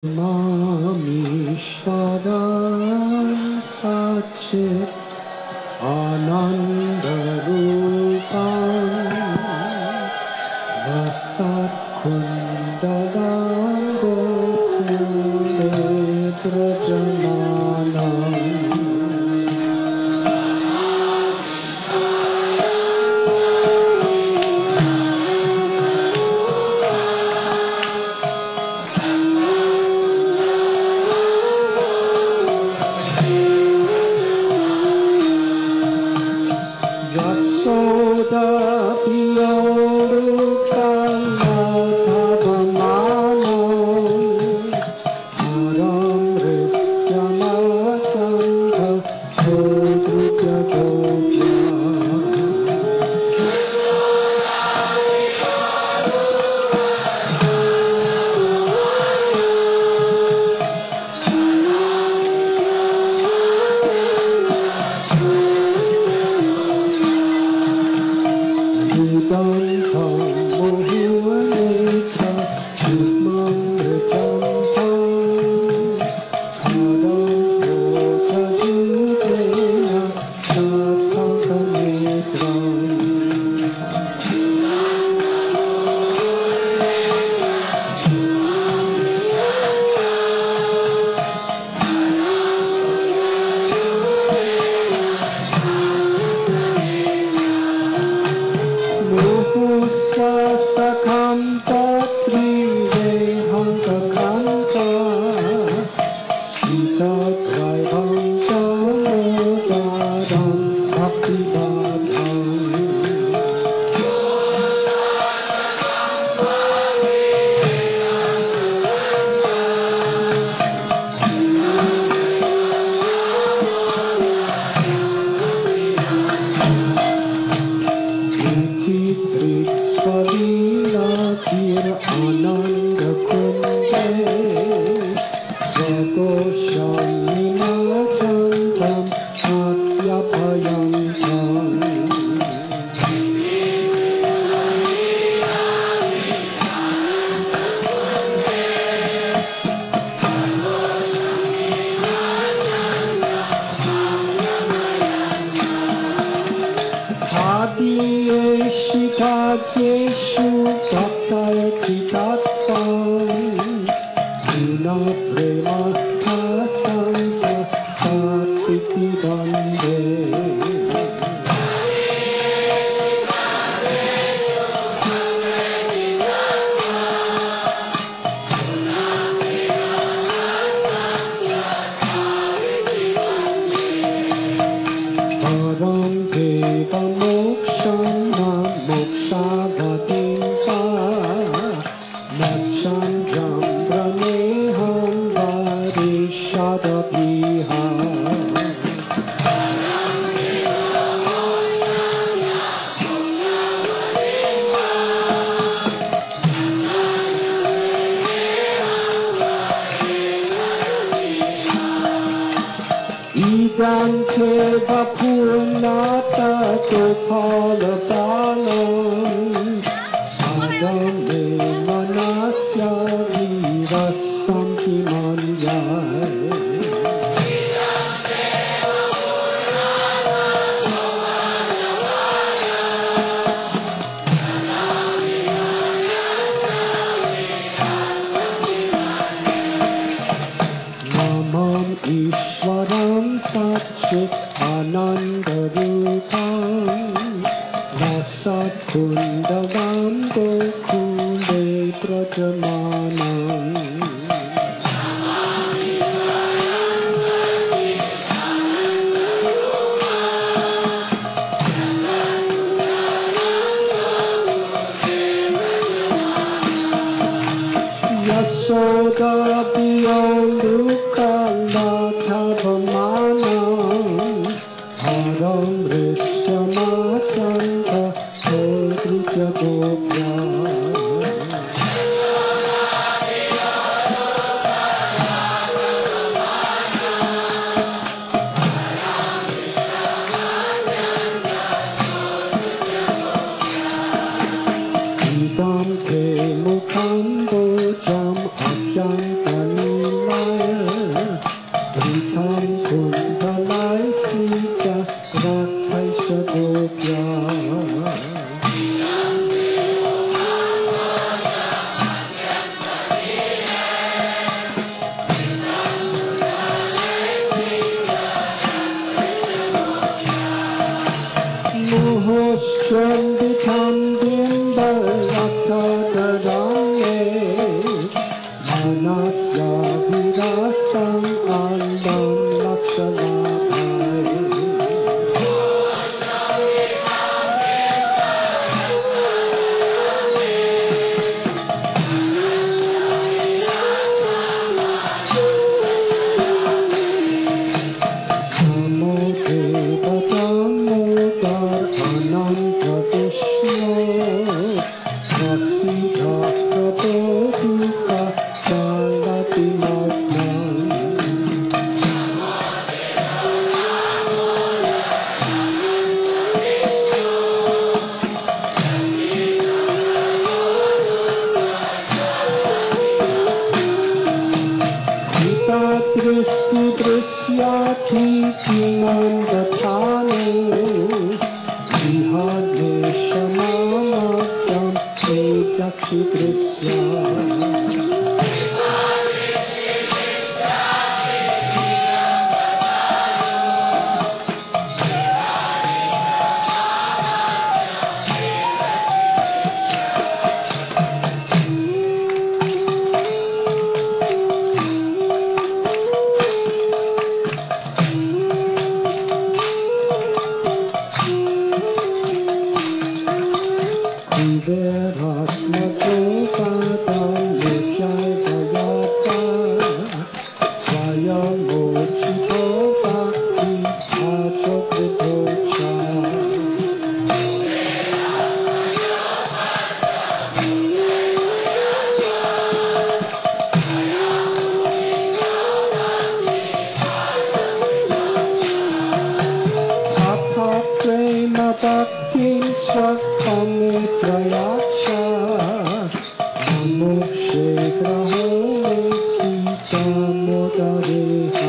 Mamishwaram Satchit Anandarupam Vasat Kundalam Gokule Prajamanam Yasoda Piyorukalatavamanam Haram Risyamatanta Sodrutya Gopya Vedantam Mohuvanekha Yudmam Rajamtam Haram Bhojajudena Muhusvasakham Tatriveham Kakanta Sita Draivam Tamodaram Bhaktivadam Svalilakir Ananda Kunde Svagosham Nimachantam Atyapayantam Bhagyeshu Bhagyeshu Bhaktayachitatam Dina Prema Hasansa Satiti Bande Param Deva Moksham Mokshavatimpa Nachanjam Praneham Varishadapiha Idam Teva Purnata Topala Balam Sadame Manasya Virasanti Manyai Namam Ishwaram Satchit Anandarupam Vasat Kundavam Gokule Prajamanam Yasoda Piyorukalatavamanam Haram Risyamatanta Sodrutya Gopya Idam Te Mukham Bojam Akyantani Jasyavirastam andam lakshanabhai. Namo devatam modar ananta Vishnu Prasidha prabodhuka chalati magnam. Ita dristi drishyati kimandatanu Vihane shamamatyam ekakshi drisya. Kuberatmakopadam mukyai vayata Vayamochito bhakti achokritocha. Atha prema bhaktin swakame prayacha Amokshe graho me sita modareha.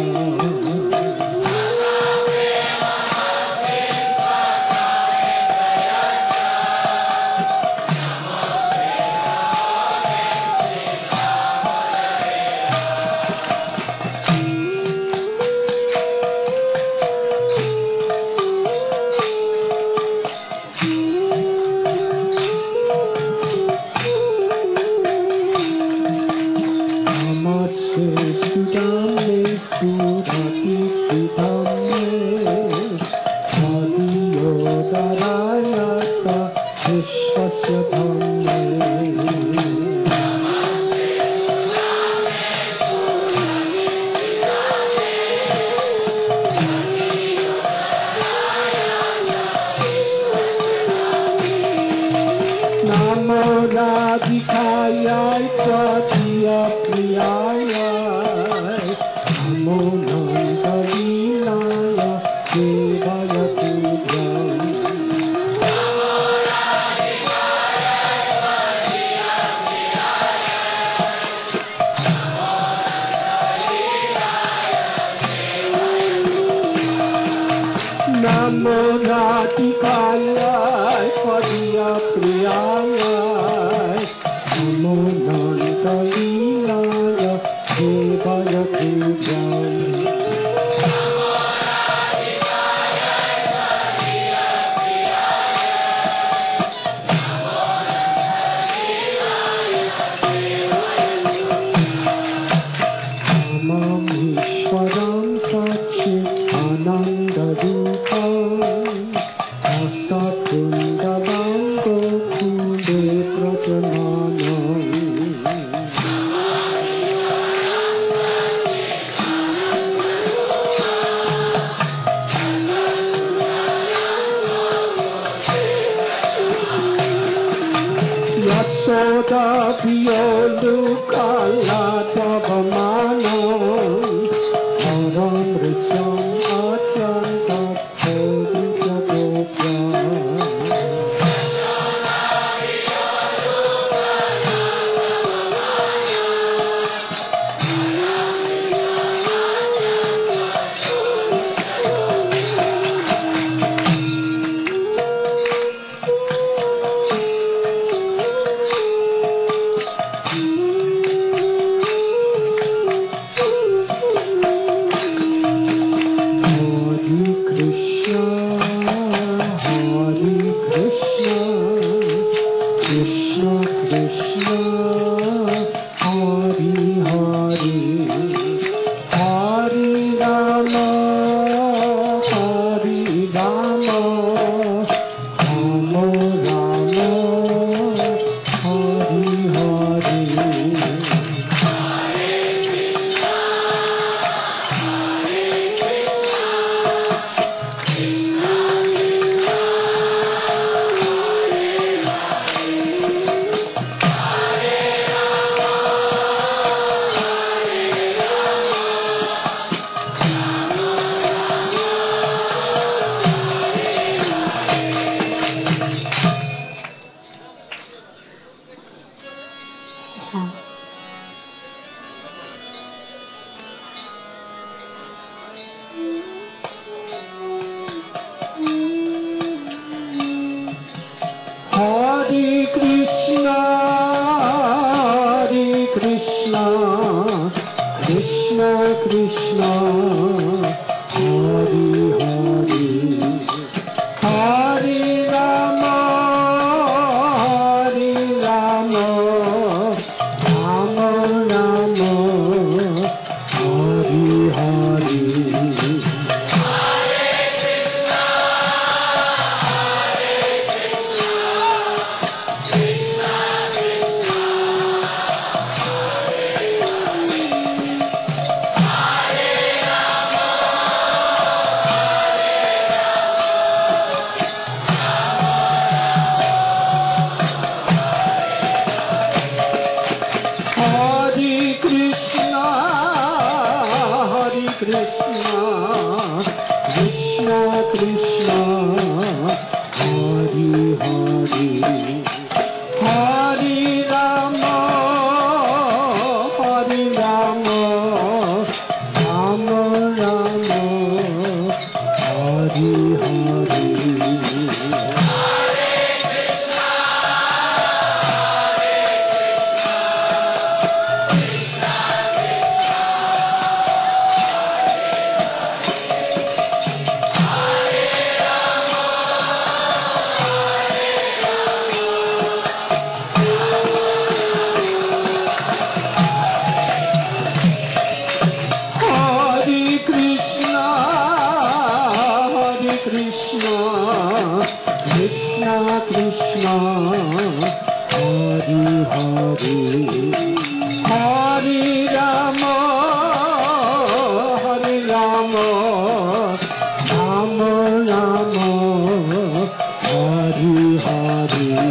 Namaste sudame sudhati pidhamme Adiyodarayata vishvasya dhamme. Namo Radhikaya Tvatiya Priyaya Namo Nanda Leelaya Devaya Tudyam. Namo Radhikaya Tvatiya Priyaya Namo Nanda Leelaya Devaya Tudyam. Namam Ishwaram Satchit Ananda Rupam Asatundabam Gokunde Prajananam. Yasoda Piyolukala Tavamanam Haram Risyam Atyanta Podruja Gopya. Hari Rama, Hari Rama, Rama Rama, Hari Hari. Hare Krishna, Hare Krishna, Krishna Krishna, Hare Hare, Hare Rama, Hare Rama, Rama Rama, Hare Hare. Hare Krishna, Hare Krishna, Krishna Krishna, Hare Hare, Hare Rama, Hare Rama, Rama Rama, Hare Hare. Hare Krishna, Hare Krishna, Krishna Krishna, Hare Hare, Hare Rama, Hare Rama, Rama Rama, Hare Hare.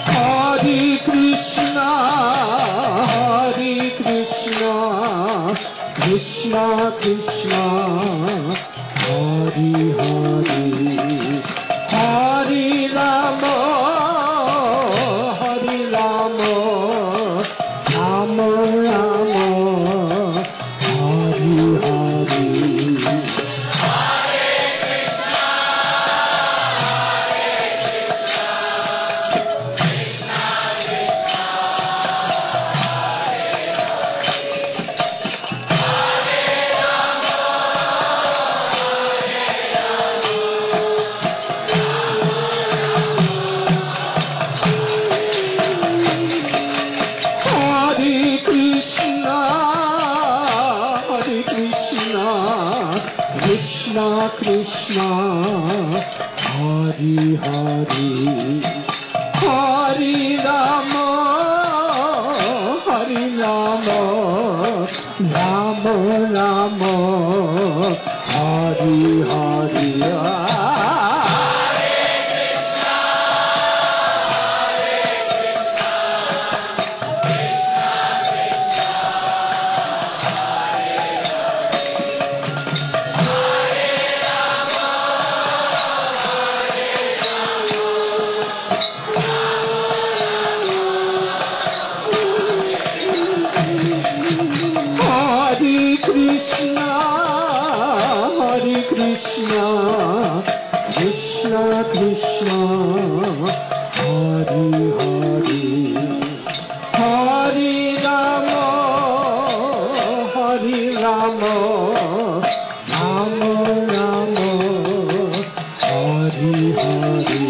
Hare Krishna, Hare Krishna, Krishna Krishna, Hare Hare, Hare Rama, Hare Rama, Rama Rama, Hare Hare. Krishna Krishna Hari Hari Hari Rama Hari Rama Rama Rama Hari Hari Krishna Krishna Krishna Hari Hari Hari Rama Hari Rama Rama Rama Hari Hari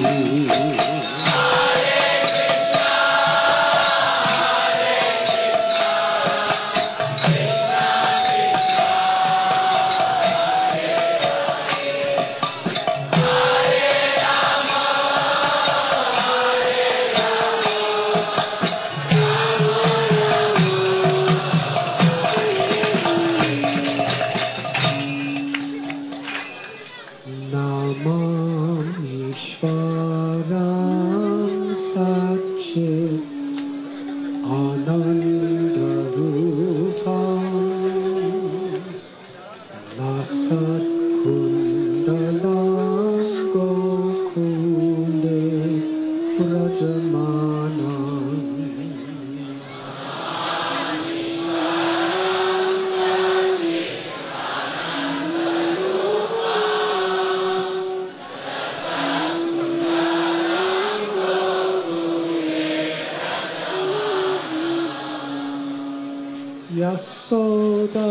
Yasoda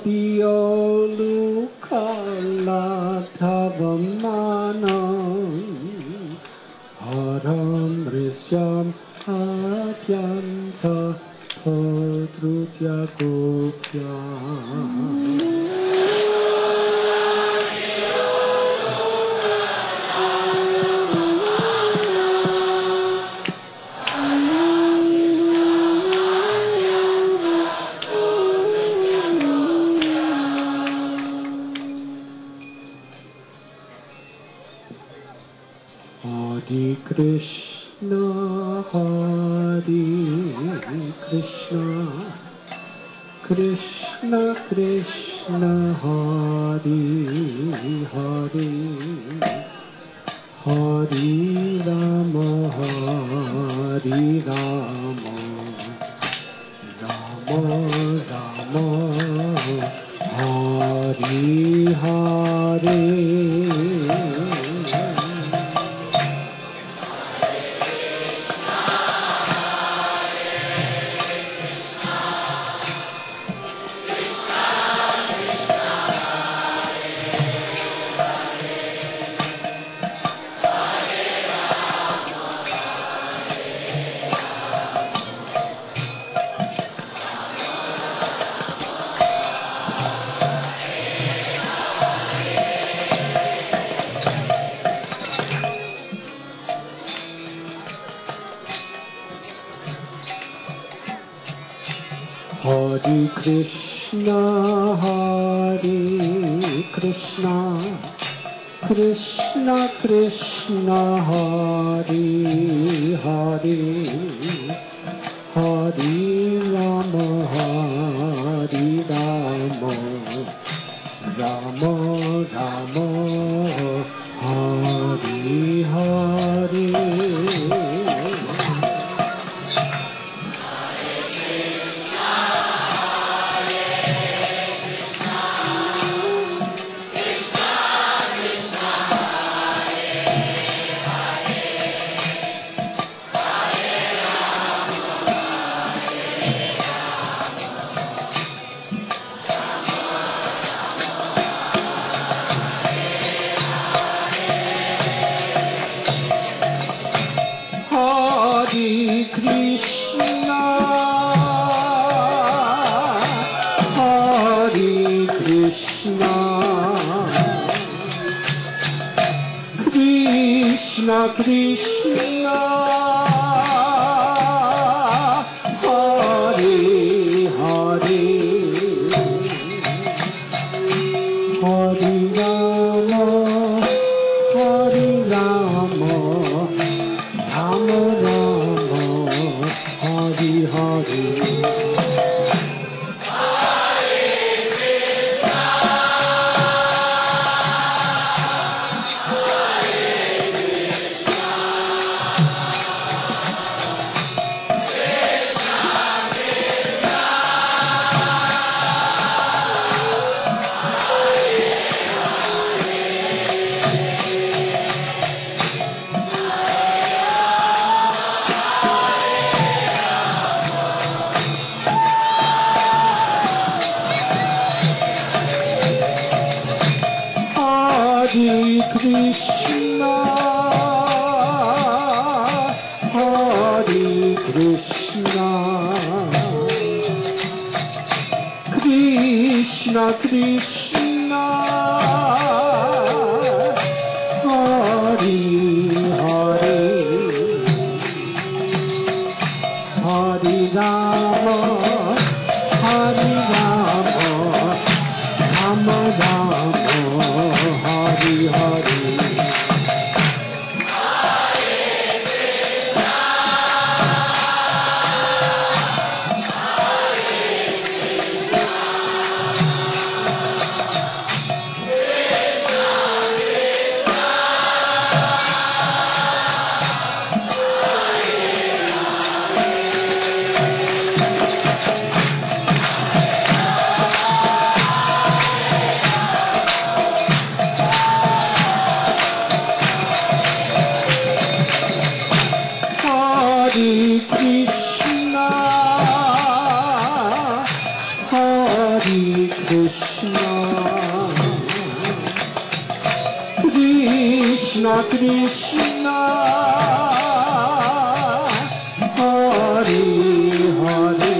Biolukalatavamanam Haram Risyam Atyanta Padrutya Gopya Hare Krishna, Hare Krishna, Krishna Krishna, Hare Hare, Hare Rama, Hare Rama, Rama Rama, Hare Hare. Hare Krishna, Hare Krishna, Krishna Krishna, Hare Hare, Hare Rama, Hare Rama, Rama Rama, Hare Hare. Krishna Krishna Hare Hare Hare Rama Hare Rama Rama Rama Hare Hare Hare Krishna, Hare Krishna, Krishna Krishna, Hare Hare, Hare Rama, Hare Rama, Rama Rama. Hare Hare Krishna, Hare Krishna, Krishna Krishna, Hare Hare,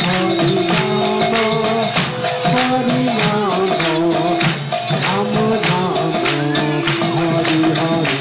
Hare Rama, Hare Rama, Rama Rama, Hare Hare.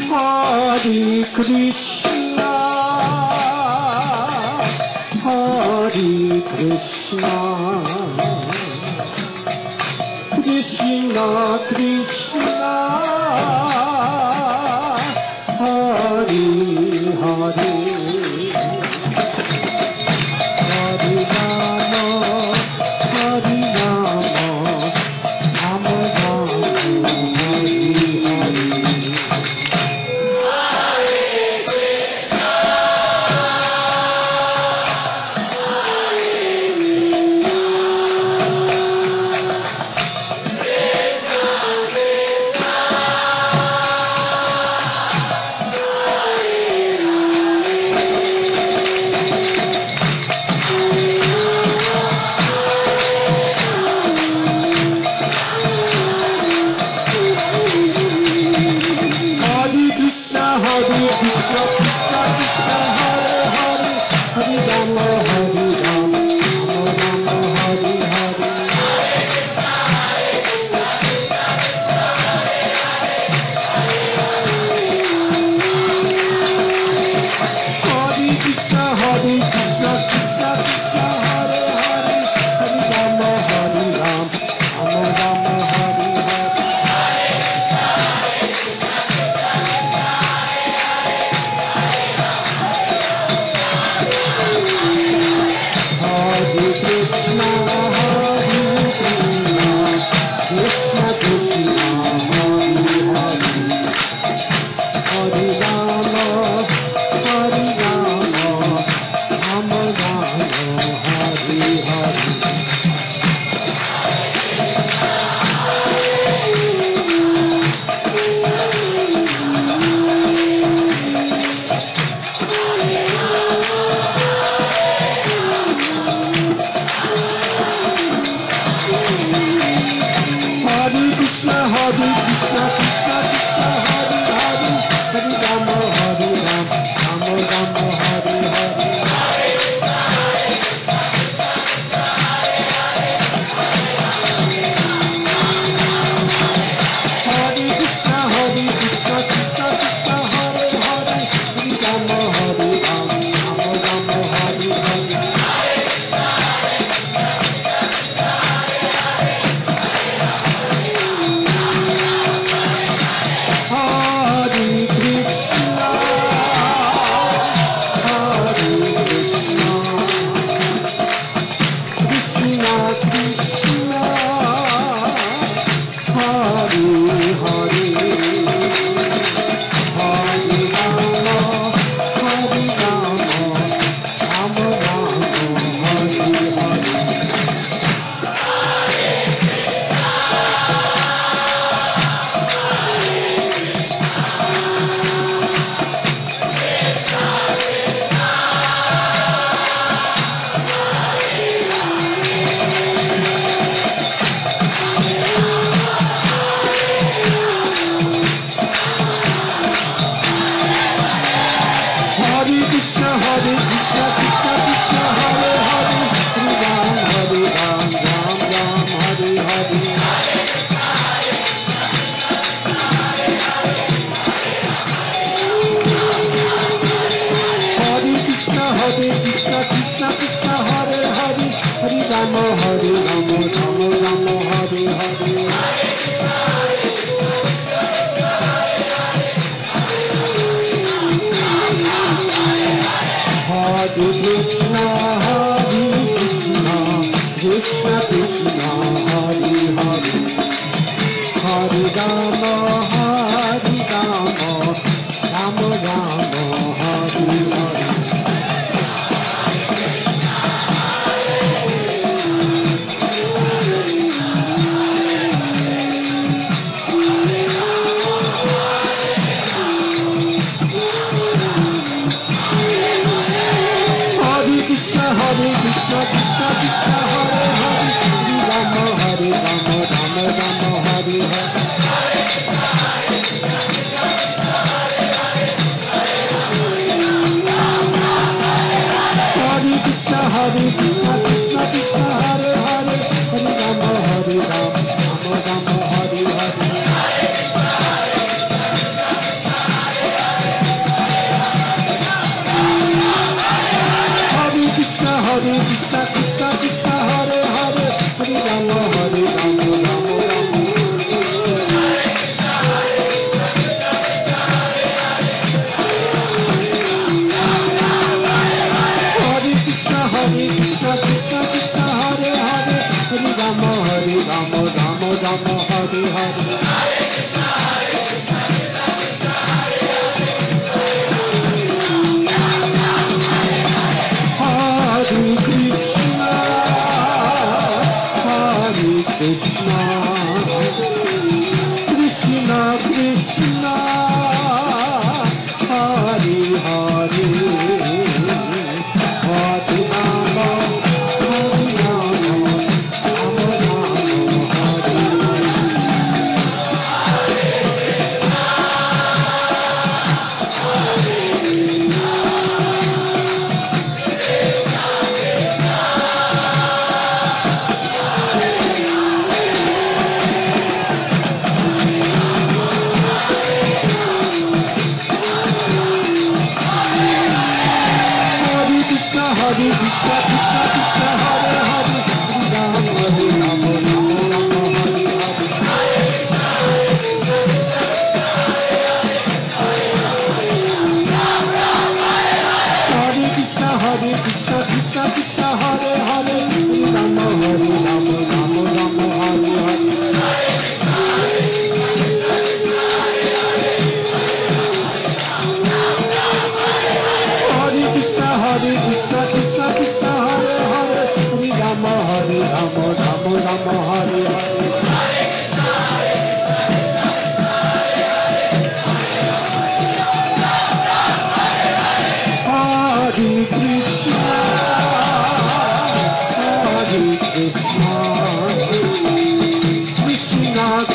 Hare Krishna, Hare Krishna, Krishna Krishna, Hare Hare, Hare Rama, Hare Rama, Rama Rama, Hare Hare.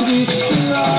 Krishna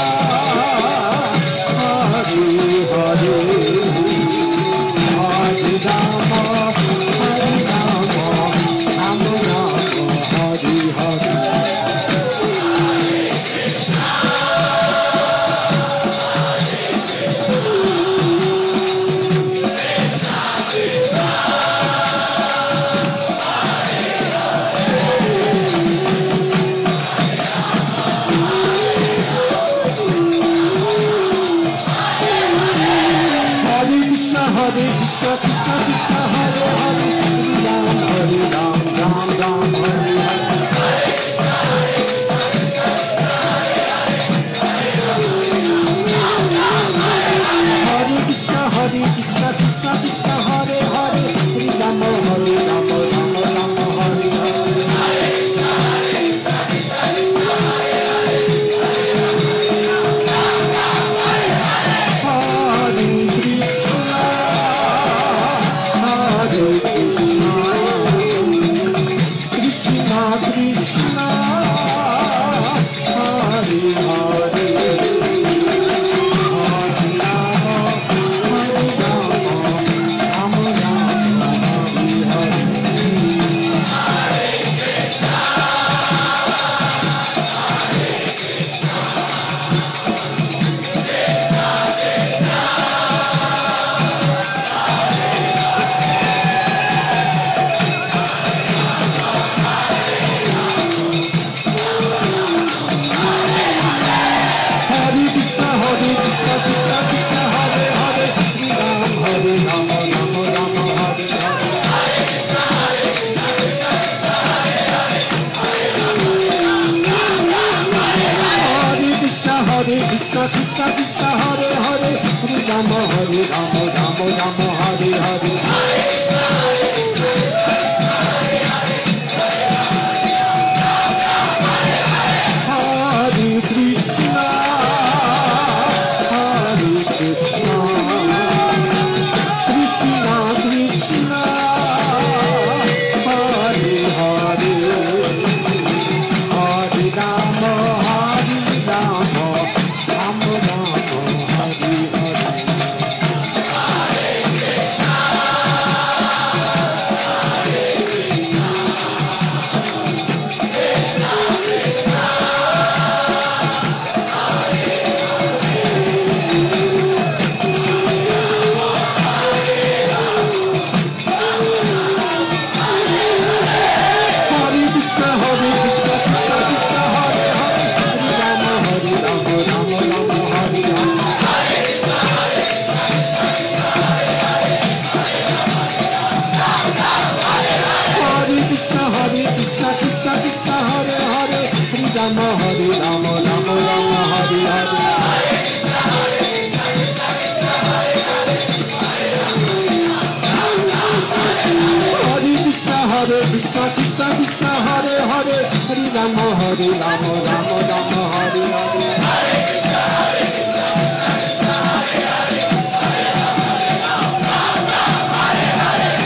Hare Hare Rama Hare Rama Rama Rama Hare Hare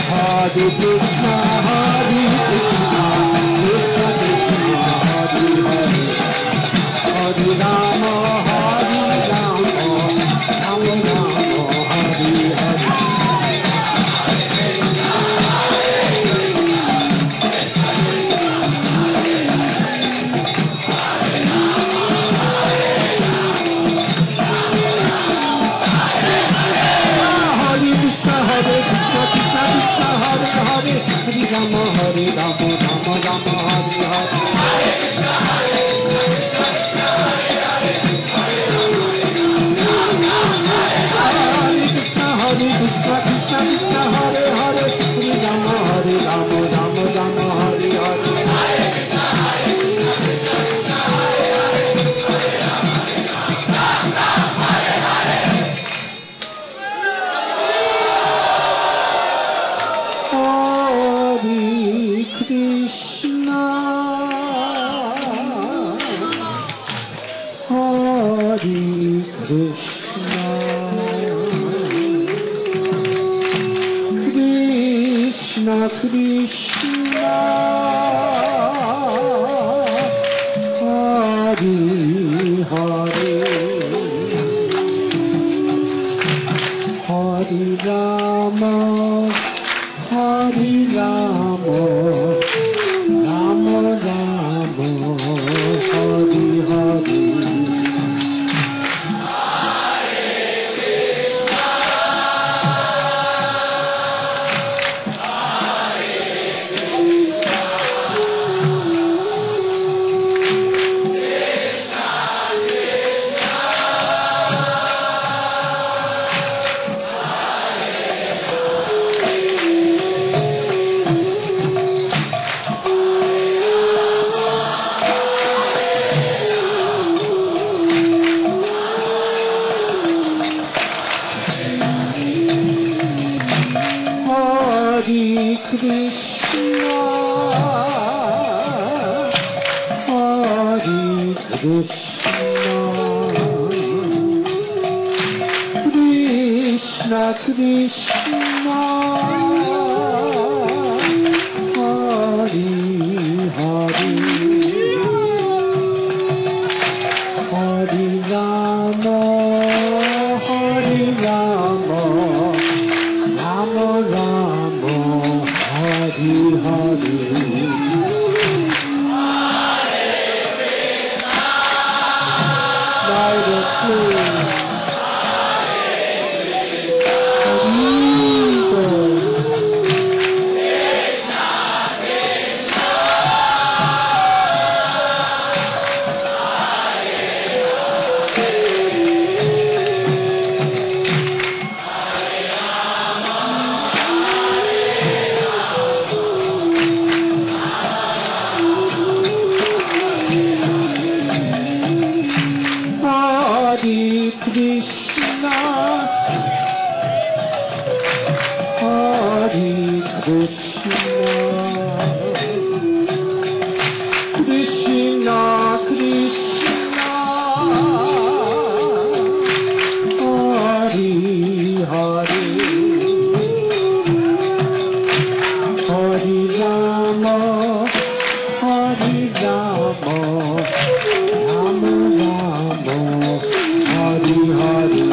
Hare Krishna Hare Krishna Krishna Krishna Hare Hare Hare Rama Hare Rama Rama Rama Hare Hare Rama Hare Rama Rama Rama Hare Hare Hare Krishna Krishna Krishna Hare Hare Hare Rama Hare Rama Rama Rama Hare Hare Krishna Hare Hare Hare Rama Hare Rama Rama Rama Hare Hare Krishna Hare Krishna Krishna Krishna Hare Hare Hare Rama Hare Rama Rama Rama Hare Hare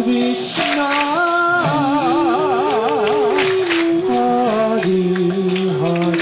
Krishna Hare Hare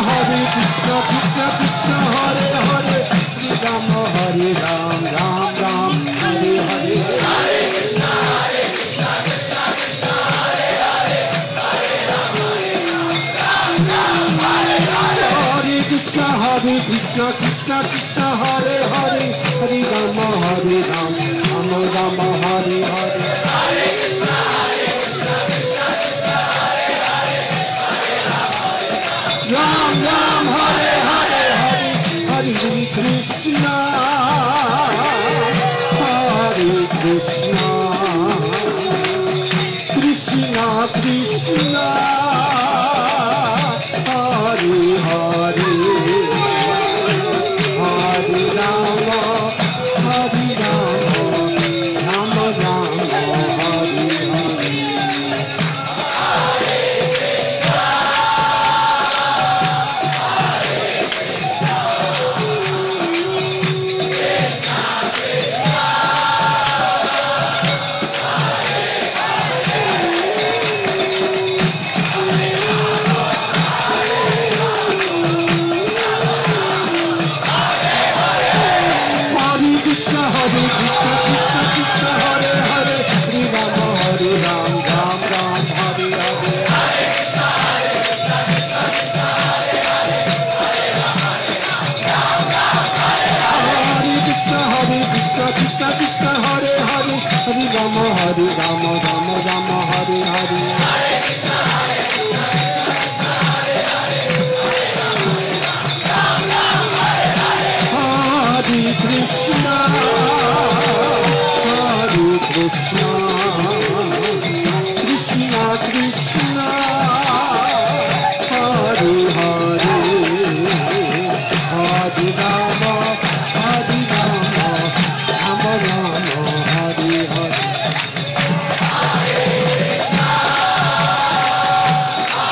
Hare Krishna Krishna Hare Hare Hare Rama Hare Ram Ram Ram Hare Hare Hare Krishna Krishna Krishna Hare Hare Hare Rama Hare Ram Ram Hare Hare Hare Krishna Krishna Krishna Hare Hare Hare Rama Hare Ram Rama Rama Hare Hare Hare Krishna Krishna Krishna Hare Hare Hare Rama Ram Ram Hare Hare Hare Hare Krishna Krishna Krishna Hare Hare Hare Rama Hare Rama Rama Rama Hare Hare Krishna Krishna Hare Hare Hare Rama Hare Ram Ram Ram Hare Hare Hare Krishna Krishna Krishna Hare Hare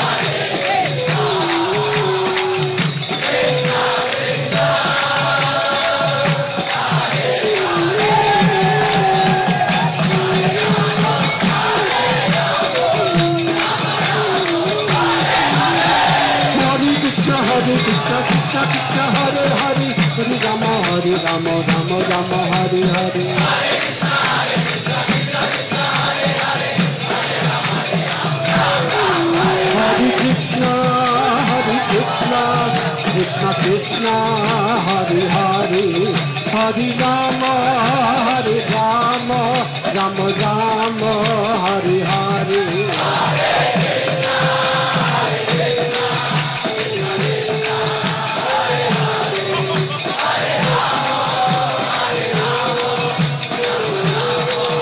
Hare Rama Ram Ram Hare Hare Hare Krishna Krishna Krishna Hare Hare Hare Rama Hare Rama Rama Rama Hare Hare Hare Krishna Krishna Krishna Hare Hare Hare Rama Ram Ram Hare Hare Hare Krishna Krishna Krishna Krishna Hare Hare Hare Rama Hare Rama Rama Rama Hare Hare Krishna Krishna Krishna Hare Hare Hare Rama Hare Rama Rama Rama Hare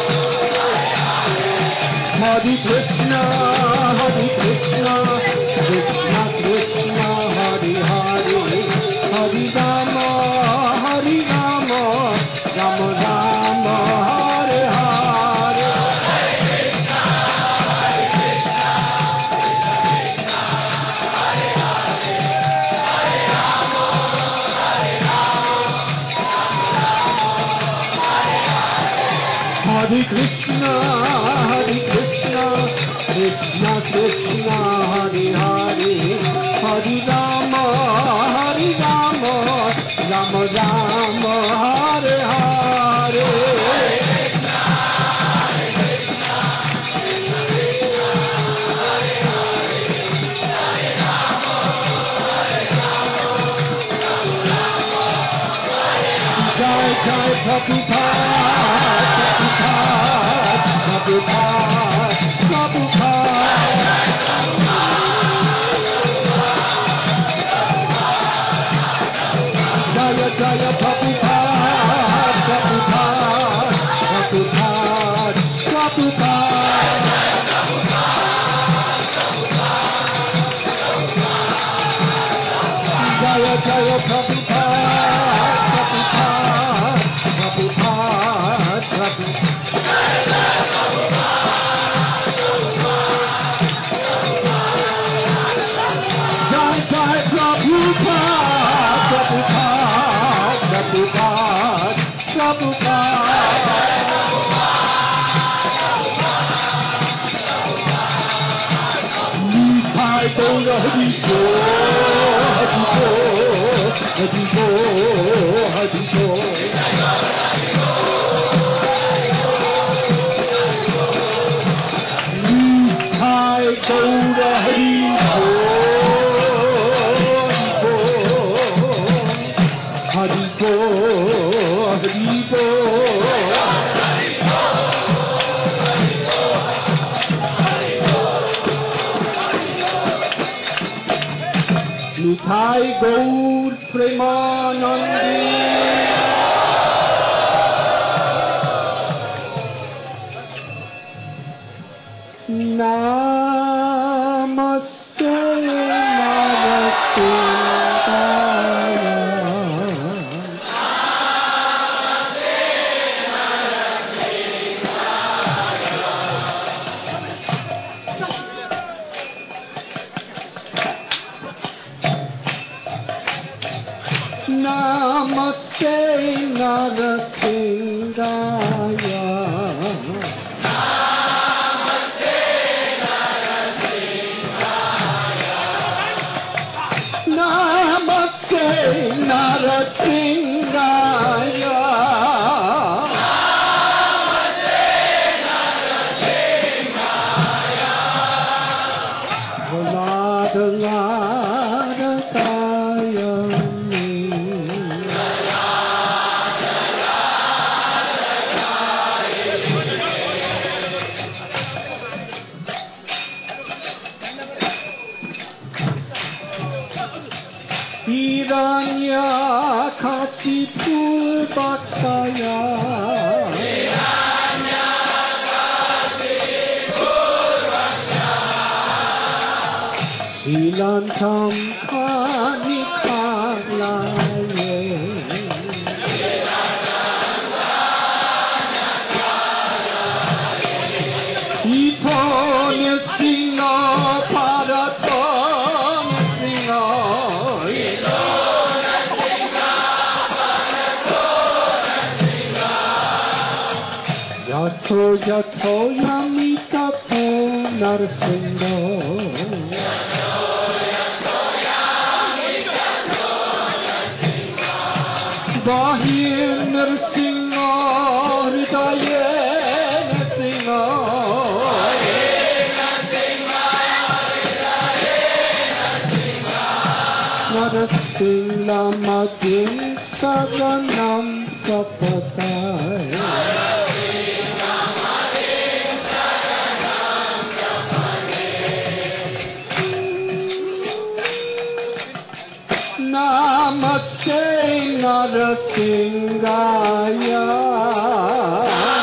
Hare Hare Krishna Krishna Krishna Hare Hare Hare Rama Hare Krishna Krishna Krishna Hare Hare Hare Rama Hare Rama Rama Rama Hare Hare Hare Krishna Krishna Krishna Hare Hare Hare Rama Rama Rama Hare Hare Hare Krishna Krishna Krishna Hare Hare Hare Rama Rama Rama Hare Hare Jai Jai Prabhupada Jaya Jaya Prabhupada Nitai Gaur Premanande Namaste Namaste Namaste Narasimhaya Namaste Narasimhaya Namaste Narasimhaya Hiranya Kasipu Baksaya Hiranya Kasipu Baksaya Silantam Kanikalaye Itonya Singa Paratonya Singa Yato yato yamita po narsingo Yato yato yamita po narsingo Bahir narsingo hridaye narsingo Bahir narsingo hridaye narsingo Narsinga madin saranam kapatay Namaste Narasimhaya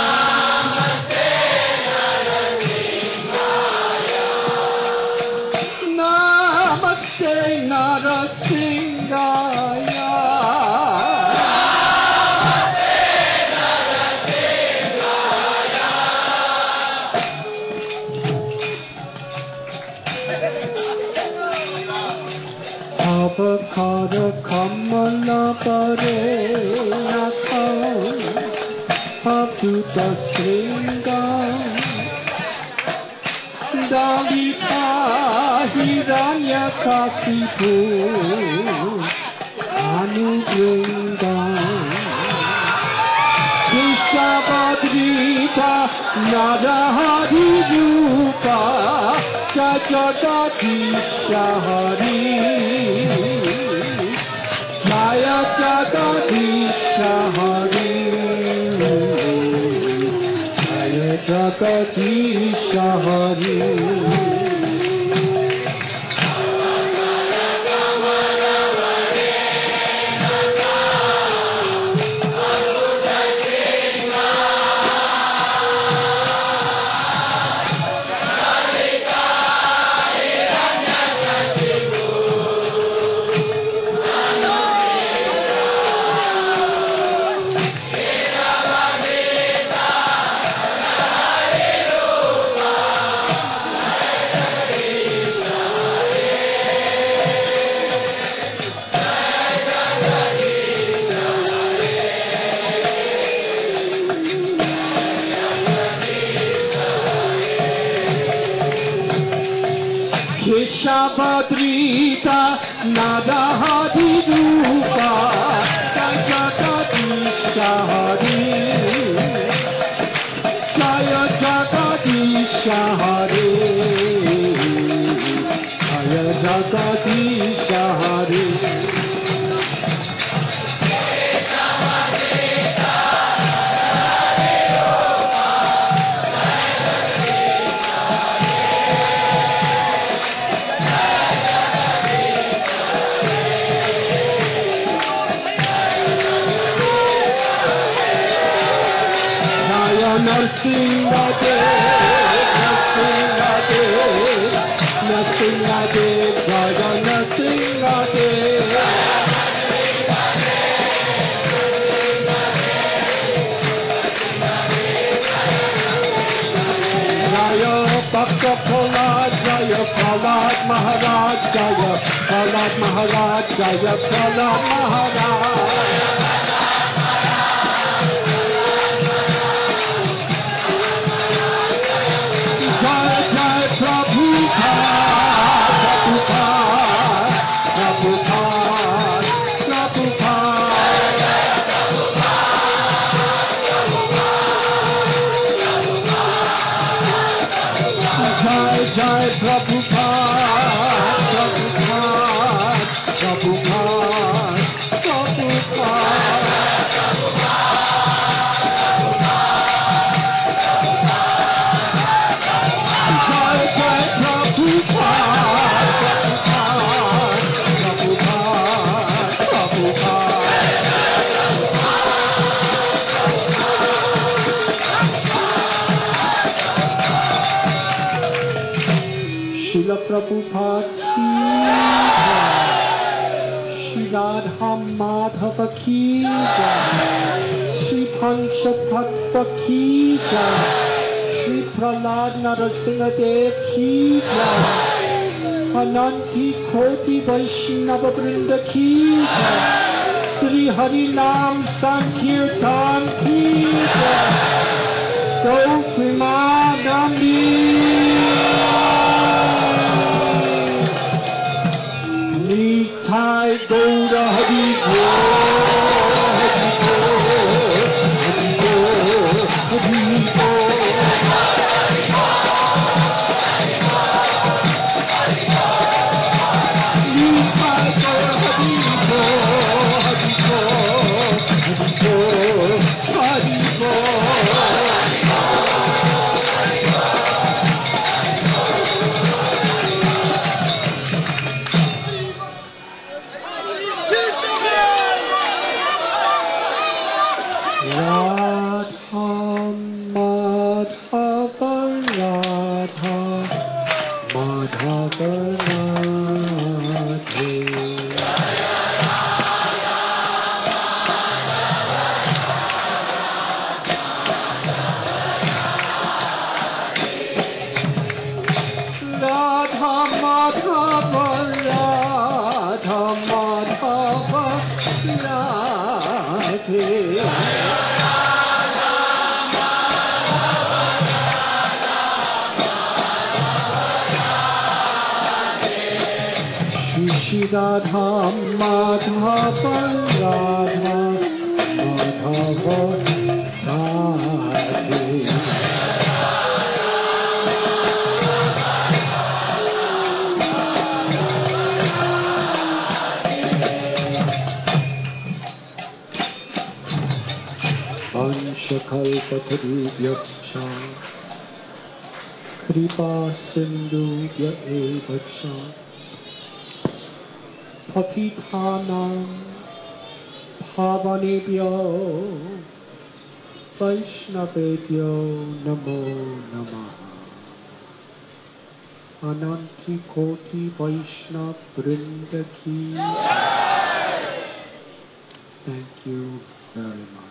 Namaste Narasimhaya Namaste Narasimhaya Namaste Narasimhaya Avakara Kamala Pare Nakam Paputa Sringam Dalita Hiranya Kasipu Anugringam Krishabhadrita Narahari Rupa Jagadadisha Hari Jaya Jagadisha Hari Jaya Jagadisha Hari Keshavadrita Nadahadi Rupa Srila Prabhupada ki jai, Shri Radha Madhava ki jai, Shri Panchatattva ki jai, Shri Prahlad Narasimha Dev ki jai, Ananti Koti Vaishnava Vrinda ki jai, Sri Hari Nam Sankirtan ki jai, Gau Premanandi. Nitai Gaura Hari Go, Hari Go, Hari Go, Hari Go. Nitai Gaura Hari Go, Hari Go, Hari Go, Hari Go. Radha Madhava Radha Madhava Radhe. Vanchakalpatarubhyascha Kripa Sindhubhya eva cha Patitanam Pavanebhyo Vaishnavebhyo Namo Namaha. Ananti Koti Vaishnav Vrinda ki. Thank you very much.